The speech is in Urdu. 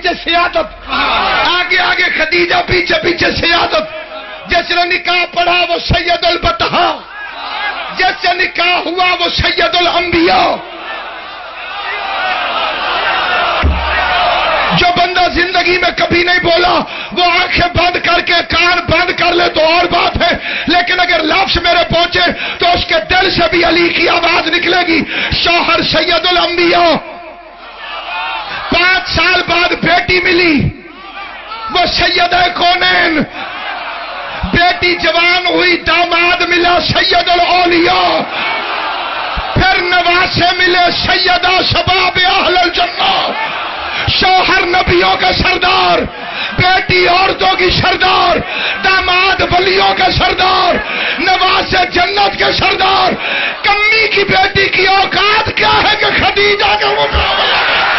پیچھے سیادت، آگے آگے خدیجہ، پیچھے پیچھے سیادت۔ جس نے نکاح پڑھا وہ سید البطحاء، جس سے نکاح ہوا وہ سید الانبیاء۔ جو بندہ زندگی میں کبھی نہیں بولا وہ آنکھیں بند کر کے کان بند کر لے تو اور بات ہے، لیکن اگر لفظ میرے پہنچے تو اس کے دل سے بھی علی کی آواز نکلے گی۔ شوہر سید الانبیاء، 5 سال بعد بیٹی ملی، وہ سیدہ کونین، بیٹی جوان ہوئی، داماد ملا سید الاولیاء، پھر نواسے ملے سیدہ شباب اہل الجنہ۔ شوہر نبیوں کا سردار، بیٹی عورتوں کی سردار، داماد ولیوں کے سردار، نواسے جنت کے سردار۔ کمی کی بیٹی کی اوقات کیا ہے کہ خدیجہ کا مقابلہ